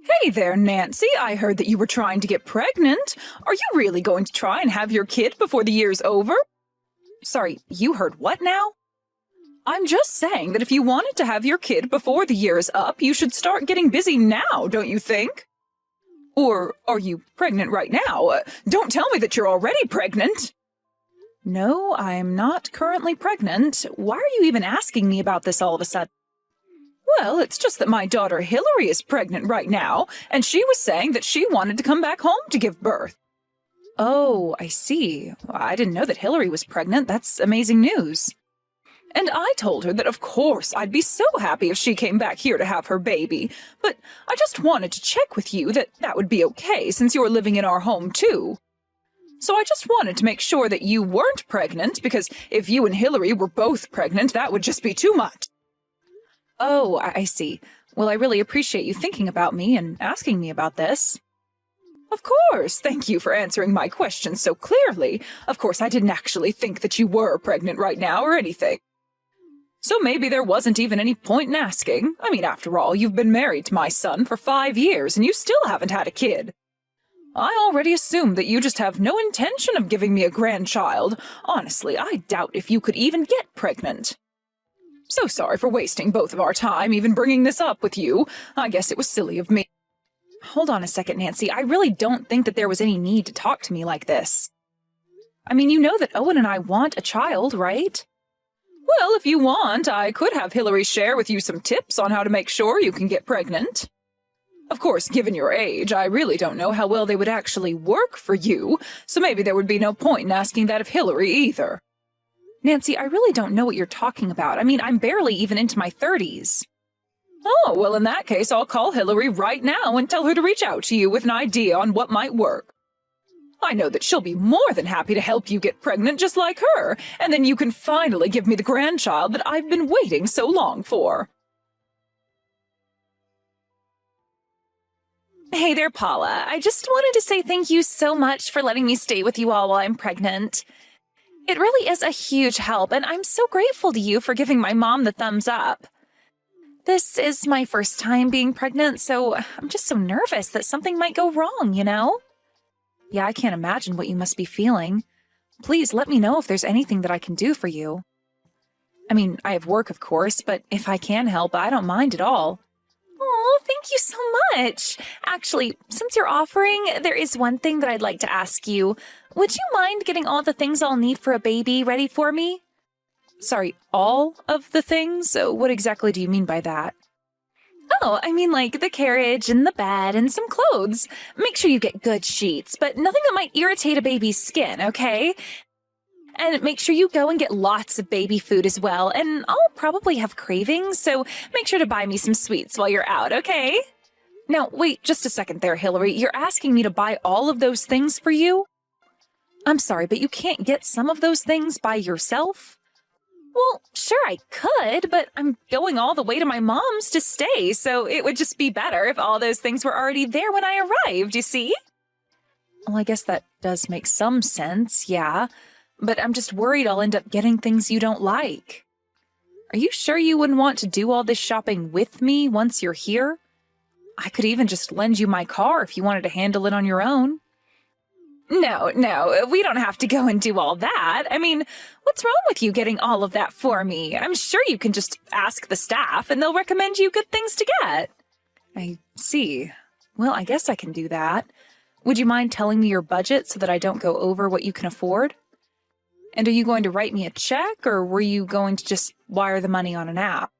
Hey there, Nancy. I heard that you were trying to get pregnant. Are you really going to try and have your kid before the year's over? Sorry, you heard what now? I'm just saying that if you wanted to have your kid before the year is up, you should start getting busy now, don't you think? Or are you pregnant right now? Don't tell me that you're already pregnant. No, I'm not currently pregnant. Why are you even asking me about this all of a sudden? Well, it's just that my daughter Hillary is pregnant right now, and she was saying that she wanted to come back home to give birth. Oh, I see. I didn't know that Hillary was pregnant. That's amazing news. And I told her that of course I'd be so happy if she came back here to have her baby, but I just wanted to check with you that that would be okay since you're living in our home too. So I just wanted to make sure that you weren't pregnant, because if you and Hillary were both pregnant, that would just be too much. Oh, I see. Well, I really appreciate you thinking about me and asking me about this. Of course, thank you for answering my question so clearly. Of course, I didn't actually think that you were pregnant right now or anything. So maybe there wasn't even any point in asking. I mean, after all, you've been married to my son for 5 years and you still haven't had a kid. I already assumed that you just have no intention of giving me a grandchild. Honestly, I doubt if you could even get pregnant. So sorry for wasting both of our time, even bringing this up with you. I guess it was silly of me. Hold on a second, Nancy. I really don't think that there was any need to talk to me like this. I mean, you know that Owen and I want a child, right? Well, if you want, I could have Hillary share with you some tips on how to make sure you can get pregnant. Of course, given your age, I really don't know how well they would actually work for you, so maybe there would be no point in asking that of Hillary either. Nancy, I really don't know what you're talking about. I mean, I'm barely even into my 30s. Oh, well, in that case, I'll call Hillary right now and tell her to reach out to you with an idea on what might work. I know that she'll be more than happy to help you get pregnant just like her, and then you can finally give me the grandchild that I've been waiting so long for. Hey there, Paula. I just wanted to say thank you so much for letting me stay with you all while I'm pregnant. It really is a huge help, and I'm so grateful to you for giving my mom the thumbs up. This is my first time being pregnant, so I'm just so nervous that something might go wrong, you know? Yeah, I can't imagine what you must be feeling. Please let me know if there's anything that I can do for you. I mean, I have work, of course, but if I can help, I don't mind at all. Oh, thank you so much. Actually, since you're offering, there is one thing that I'd like to ask you. Would you mind getting all the things I'll need for a baby ready for me? Sorry, all of the things? What exactly do you mean by that? Oh, I mean like the carriage and the bed and some clothes. Make sure you get good sheets, but nothing that might irritate a baby's skin, okay? And make sure you go and get lots of baby food as well, and I'll probably have cravings, so make sure to buy me some sweets while you're out, okay? Now, wait just a second there, Hillary. You're asking me to buy all of those things for you? I'm sorry, but you can't get some of those things by yourself? Well, sure I could, but I'm going all the way to my mom's to stay, so it would just be better if all those things were already there when I arrived, you see? Well, I guess that does make some sense, yeah. But I'm just worried I'll end up getting things you don't like. Are you sure you wouldn't want to do all this shopping with me once you're here? I could even just lend you my car if you wanted to handle it on your own. No, we don't have to go and do all that. I mean, what's wrong with you getting all of that for me? I'm sure you can just ask the staff and they'll recommend you good things to get. I see. Well, I guess I can do that. Would you mind telling me your budget so that I don't go over what you can afford? And are you going to write me a check, or were you going to just wire the money on an app?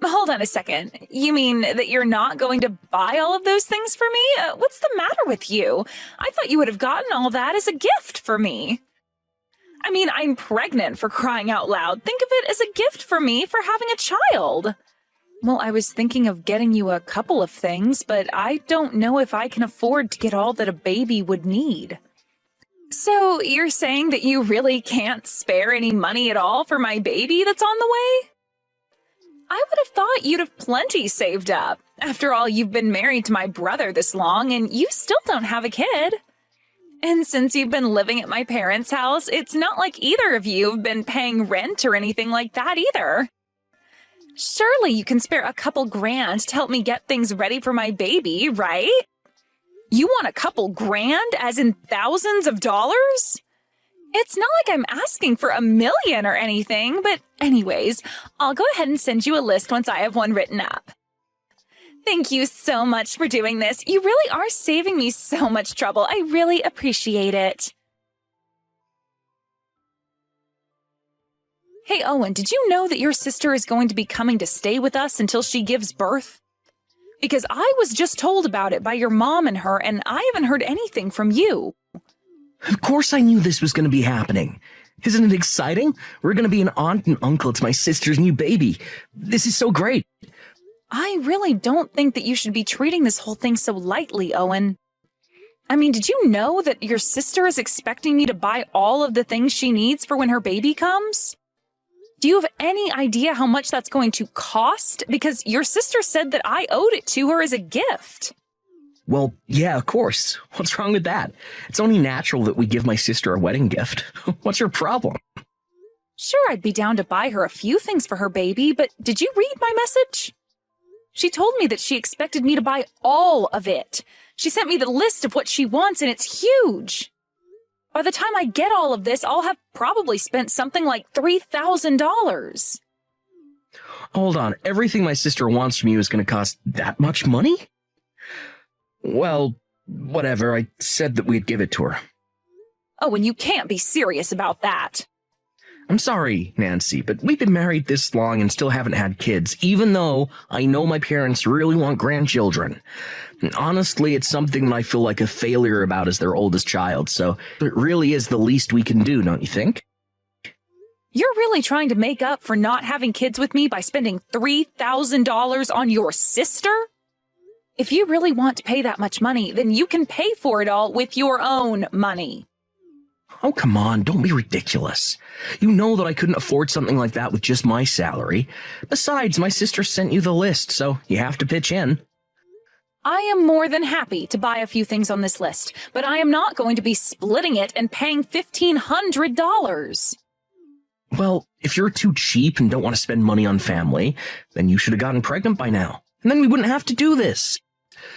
Hold on a second. You mean that you're not going to buy all of those things for me? What's the matter with you? I thought you would have gotten all that as a gift for me. I mean, I'm pregnant, for crying out loud. Think of it as a gift for me for having a child. Well, I was thinking of getting you a couple of things, but I don't know if I can afford to get all that a baby would need. So you're saying that you really can't spare any money at all for my baby that's on the way? I would have thought you'd have plenty saved up. After all, you've been married to my brother this long, and you still don't have a kid. And since you've been living at my parents' house, it's not like either of you have been paying rent or anything like that either. Surely you can spare a couple grand to help me get things ready for my baby, right? You want a couple grand, as in thousands of dollars? It's not like I'm asking for $1 million or anything, but anyways, I'll go ahead and send you a list once I have one written up. Thank you so much for doing this. You really are saving me so much trouble. I really appreciate it. Hey, Owen, did you know that your sister is going to be coming to stay with us until she gives birth? Because I was just told about it by your mom and her, and I haven't heard anything from you. Of course I knew this was going to be happening. Isn't it exciting? We're going to be an aunt and uncle to my sister's new baby. This is so great. I really don't think that you should be treating this whole thing so lightly, Owen. I mean, did you know that your sister is expecting me to buy all of the things she needs for when her baby comes? Do you have any idea how much that's going to cost? Because your sister said that I owed it to her as a gift. Well, yeah, of course. What's wrong with that? It's only natural that we give my sister a wedding gift. What's your problem? Sure, I'd be down to buy her a few things for her baby, but did you read my message? She told me that she expected me to buy all of it. She sent me the list of what she wants, and it's huge. By the time I get all of this, I'll have probably spent something like $3,000. Hold on, everything my sister wants from you is going to cost that much money? Well, whatever, I said that we'd give it to her. Oh, and you can't be serious about that. I'm sorry, Nancy, but we've been married this long and still haven't had kids, even though I know my parents really want grandchildren. And honestly, it's something that I feel like a failure about as their oldest child, so it really is the least we can do, don't you think? You're really trying to make up for not having kids with me by spending $3,000 on your sister? If you really want to pay that much money, then you can pay for it all with your own money. Oh, come on, don't be ridiculous. You know that I couldn't afford something like that with just my salary. Besides, my sister sent you the list, so you have to pitch in. I am more than happy to buy a few things on this list, but I am not going to be splitting it and paying $1,500. Well, if you're too cheap and don't want to spend money on family, then you should have gotten pregnant by now. And then we wouldn't have to do this.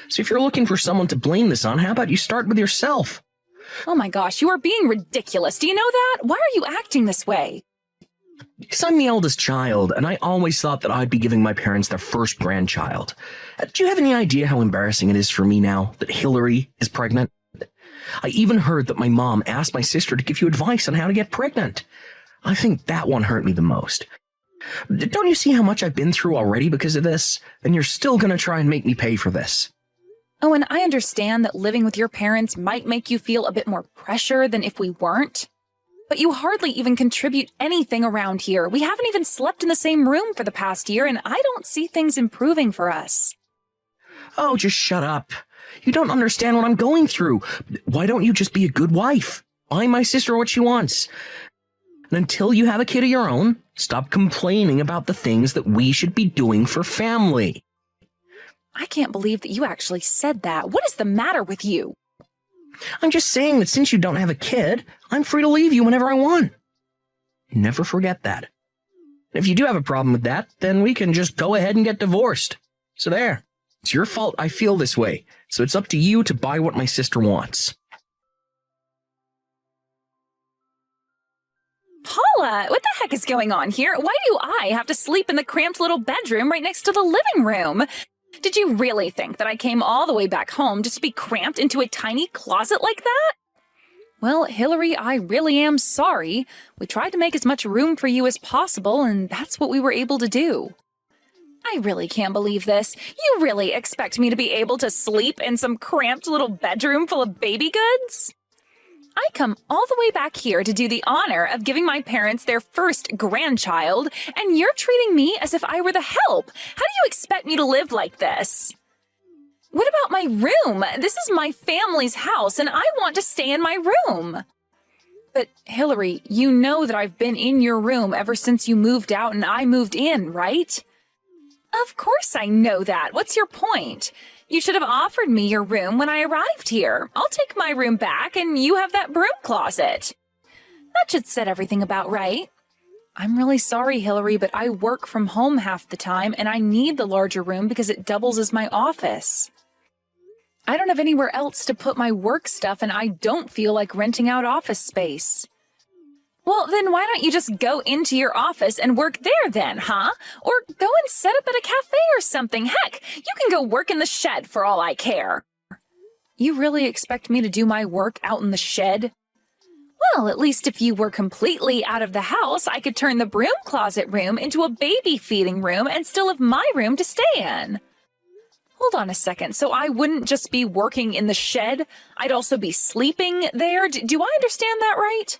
So if you're looking for someone to blame this on, how about you start with yourself? Oh my gosh, you are being ridiculous. Do you know that? Why are you acting this way? Because I'm the eldest child, and I always thought that I'd be giving my parents their first grandchild. Do you have any idea how embarrassing it is for me now that Hillary is pregnant? I even heard that my mom asked my sister to give you advice on how to get pregnant. I think that one hurt me the most. Don't you see how much I've been through already because of this? And you're still going to try and make me pay for this. Oh, and I understand that living with your parents might make you feel a bit more pressure than if we weren't. But you hardly even contribute anything around here. We haven't even slept in the same room for the past year, and I don't see things improving for us. Oh, just shut up. You don't understand what I'm going through. Why don't you just be a good wife? Buy my sister what she wants. And until you have a kid of your own, stop complaining about the things that we should be doing for family. I can't believe that you actually said that. What is the matter with you? I'm just saying that since you don't have a kid, I'm free to leave you whenever I want. Never forget that. And if you do have a problem with that, then we can just go ahead and get divorced. So there. It's your fault I feel this way. So it's up to you to buy what my sister wants. Paula, what the heck is going on here? Why do I have to sleep in the cramped little bedroom right next to the living room? Did you really think that I came all the way back home just to be cramped into a tiny closet like that? Well, Hillary, I really am sorry. We tried to make as much room for you as possible, and that's what we were able to do. I really can't believe this. You really expect me to be able to sleep in some cramped little bedroom full of baby goods? I come all the way back here to do the honor of giving my parents their first grandchild, and you're treating me as if I were the help. How do you expect me to live like this? What about my room? This is my family's house, and I want to stay in my room. But, Hillary, you know that I've been in your room ever since you moved out and I moved in, right? Of course I know that. What's your point? You should have offered me your room when I arrived here. I'll take my room back and you have that broom closet. That should set everything about right. I'm really sorry, Hillary, but I work from home half the time and I need the larger room because it doubles as my office. I don't have anywhere else to put my work stuff and I don't feel like renting out office space. Well, then why don't you just go into your office and work there then, huh? Or go and set up at a cafe or something. Heck, you can go work in the shed for all I care. You really expect me to do my work out in the shed? Well, at least if you were completely out of the house, I could turn the broom closet room into a baby feeding room and still have my room to stay in. Hold on a second, so I wouldn't just be working in the shed, I'd also be sleeping there? Do I understand that right?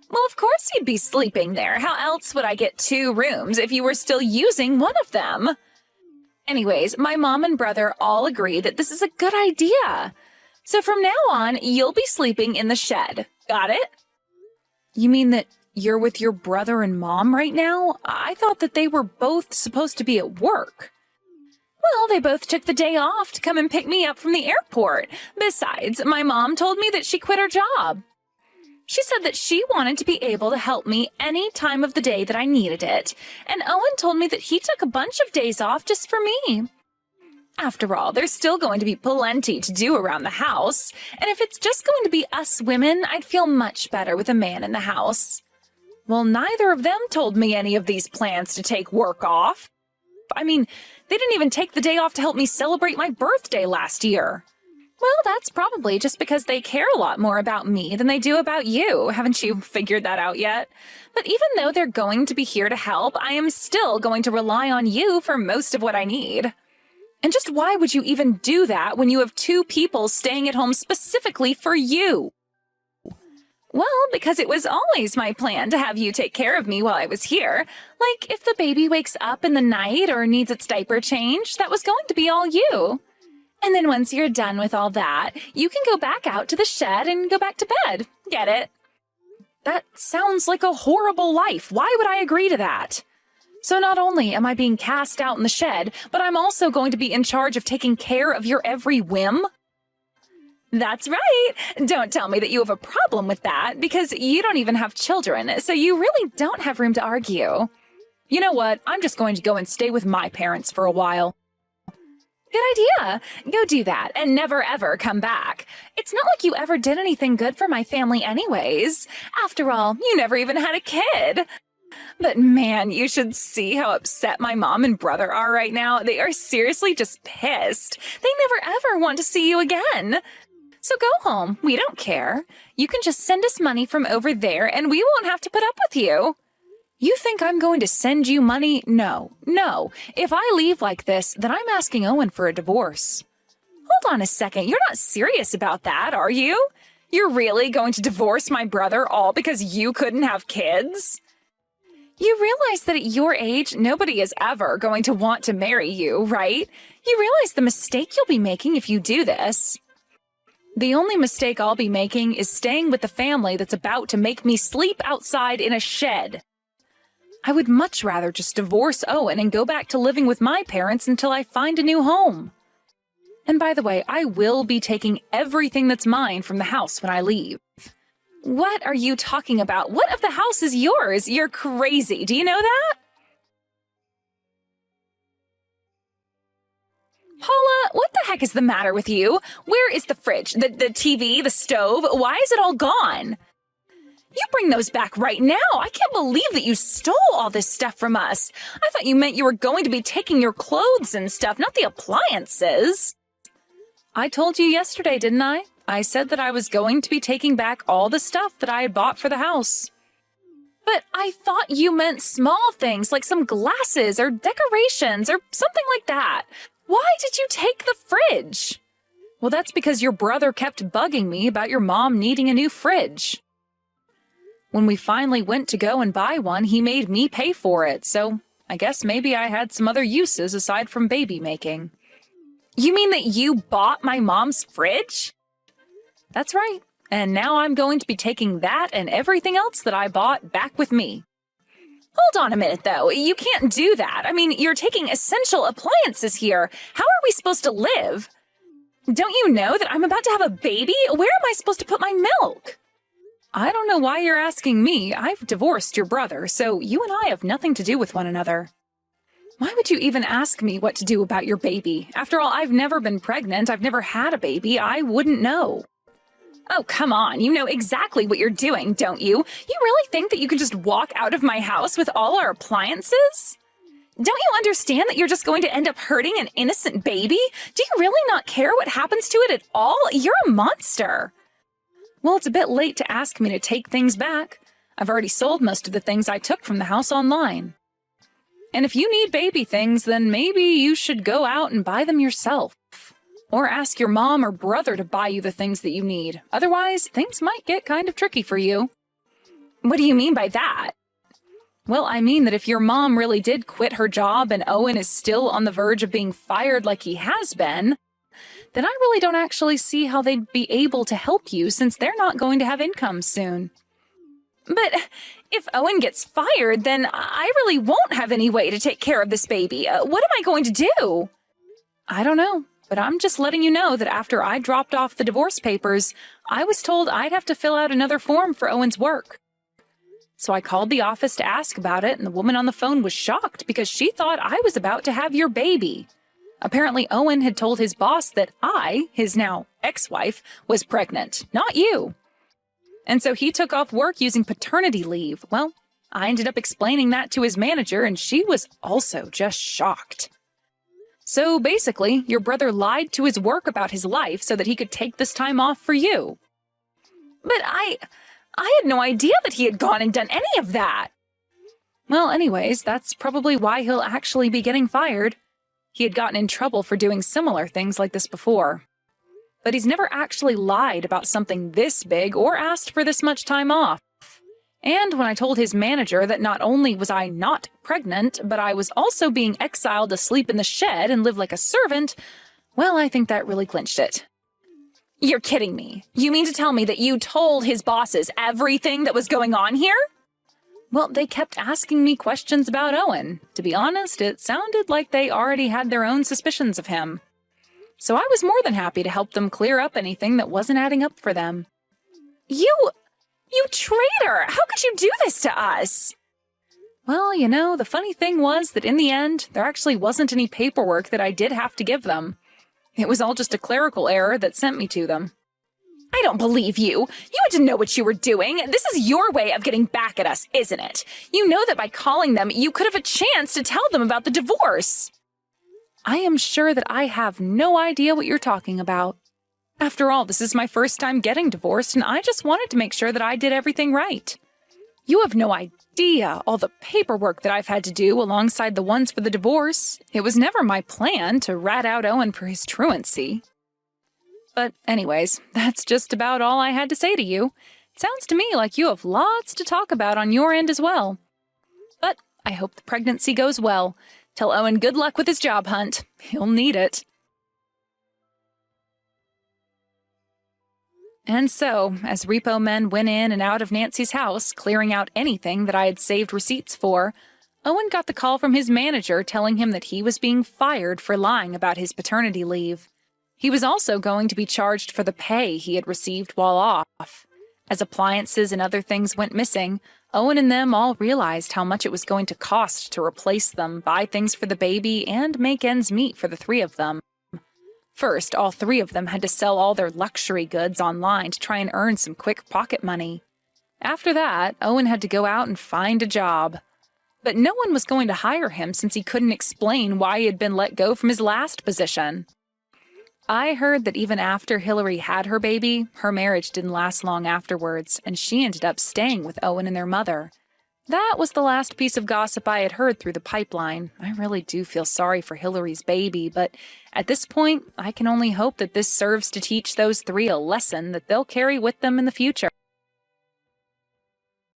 Well, of course you'd be sleeping there. How else would I get 2 rooms if you were still using one of them? Anyways, my mom and brother all agree that this is a good idea. So from now on, you'll be sleeping in the shed. Got it? You mean that you're with your brother and mom right now? I thought that they were both supposed to be at work. Well, they both took the day off to come and pick me up from the airport. Besides, my mom told me that she quit her job. She said that she wanted to be able to help me any time of the day that I needed it, and Owen told me that he took a bunch of days off just for me. After all, there's still going to be plenty to do around the house, and if it's just going to be us women, I'd feel much better with a man in the house. Well, neither of them told me any of these plans to take work off. I mean, they didn't even take the day off to help me celebrate my birthday last year. Well, that's probably just because they care a lot more about me than they do about you. Haven't you figured that out yet? But even though they're going to be here to help, I am still going to rely on you for most of what I need. And just why would you even do that when you have 2 people staying at home specifically for you? Well, because it was always my plan to have you take care of me while I was here. Like, if the baby wakes up in the night or needs its diaper changed, that was going to be all you. And then once you're done with all that, you can go back out to the shed and go back to bed. Get it? That sounds like a horrible life. Why would I agree to that? So not only am I being cast out in the shed, but I'm also going to be in charge of taking care of your every whim? That's right. Don't tell me that you have a problem with that, because you don't even have children, so you really don't have room to argue. You know what? I'm just going to go and stay with my parents for a while. Good idea. Go do that and never ever come back. It's not like you ever did anything good for my family anyways. After all, you never even had a kid. But man, you should see how upset my mom and brother are right now. They are seriously just pissed. They never ever want to see you again. So go home. We don't care. You can just send us money from over there and we won't have to put up with you. You think I'm going to send you money? No. If I leave like this, then I'm asking Owen for a divorce. Hold on a second. You're not serious about that, are you? You're really going to divorce my brother all because you couldn't have kids? You realize that at your age, nobody is ever going to want to marry you, right? You realize the mistake you'll be making if you do this. The only mistake I'll be making is staying with the family that's about to make me sleep outside in a shed. I would much rather just divorce Owen and go back to living with my parents until I find a new home. And by the way, I will be taking everything that's mine from the house when I leave. What are you talking about? What of the house is yours? You're crazy. Do you know that? Paula, what the heck is the matter with you? Where is the fridge, the TV, the stove? Why is it all gone? You bring those back right now. I can't believe that you stole all this stuff from us. I thought you meant you were going to be taking your clothes and stuff, not the appliances. I told you yesterday, didn't I? I said that I was going to be taking back all the stuff that I had bought for the house. But I thought you meant small things like some glasses or decorations or something like that. Why did you take the fridge? Well, that's because your brother kept bugging me about your mom needing a new fridge. When we finally went to go and buy one, he made me pay for it, so I guess maybe I had some other uses aside from baby making. You mean that you bought my mom's fridge? That's right, and now I'm going to be taking that and everything else that I bought back with me. Hold on a minute, though. You can't do that. I mean, you're taking essential appliances here. How are we supposed to live? Don't you know that I'm about to have a baby? Where am I supposed to put my milk? I don't know why you're asking me. I've divorced your brother, so you and I have nothing to do with one another. Why would you even ask me what to do about your baby? After all, I've never been pregnant. I've never had a baby. I wouldn't know. Oh, come on. You know exactly what you're doing, don't you? You really think that you can just walk out of my house with all our appliances? Don't you understand that you're just going to end up hurting an innocent baby? Do you really not care what happens to it at all? You're a monster. Well, it's a bit late to ask me to take things back. I've already sold most of the things I took from the house online. And if you need baby things, then maybe you should go out and buy them yourself. Or ask your mom or brother to buy you the things that you need. Otherwise, things might get kind of tricky for you. What do you mean by that? Well, I mean that if your mom really did quit her job and Owen is still on the verge of being fired like he has been, then I really don't actually see how they'd be able to help you since they're not going to have income soon. But if Owen gets fired, then I really won't have any way to take care of this baby. What am I going to do? I don't know. But I'm just letting you know that after I dropped off the divorce papers, I was told I'd have to fill out another form for Owen's work. So I called the office to ask about it, and the woman on the phone was shocked because she thought I was about to have your baby. Apparently, Owen had told his boss that I, his now ex-wife, was pregnant, not you. And so he took off work using paternity leave. Well, I ended up explaining that to his manager, and she was also just shocked. So basically, your brother lied to his work about his life so that he could take this time off for you. But I had no idea that he had gone and done any of that. Well, anyways, that's probably why he'll actually be getting fired. He had gotten in trouble for doing similar things like this before. But he's never actually lied about something this big or asked for this much time off. And when I told his manager that not only was I not pregnant, but I was also being exiled to sleep in the shed and live like a servant, well, I think that really clinched it. You're kidding me. You mean to tell me that you told his bosses everything that was going on here? Well, they kept asking me questions about Owen. To be honest, it sounded like they already had their own suspicions of him. So I was more than happy to help them clear up anything that wasn't adding up for them. You traitor! How could you do this to us? Well, you know, the funny thing was that in the end, there actually wasn't any paperwork that I did have to give them. It was all just a clerical error that sent me to them. I don't believe you. You had to know what you were doing. This is your way of getting back at us, isn't it? You know that by calling them, you could have a chance to tell them about the divorce. I am sure that I have no idea what you're talking about. After all, this is my first time getting divorced, and I just wanted to make sure that I did everything right. You have no idea all the paperwork that I've had to do alongside the ones for the divorce. It was never my plan to rat out Owen for his truancy. But anyways, that's just about all I had to say to you. It sounds to me like you have lots to talk about on your end as well. But I hope the pregnancy goes well. Tell Owen good luck with his job hunt. He'll need it. And so, as repo men went in and out of Nancy's house, clearing out anything that I had saved receipts for, Owen got the call from his manager telling him that he was being fired for lying about his paternity leave. He was also going to be charged for the pay he had received while off. As appliances and other things went missing, Owen and them all realized how much it was going to cost to replace them, buy things for the baby, and make ends meet for the three of them. First, all three of them had to sell all their luxury goods online to try and earn some quick pocket money. After that, Owen had to go out and find a job. But no one was going to hire him since he couldn't explain why he had been let go from his last position. I heard that even after Hillary had her baby, her marriage didn't last long afterwards, and she ended up staying with Owen and their mother. That was the last piece of gossip I had heard through the pipeline. I really do feel sorry for Hillary's baby, but at this point, I can only hope that this serves to teach those three a lesson that they'll carry with them in the future.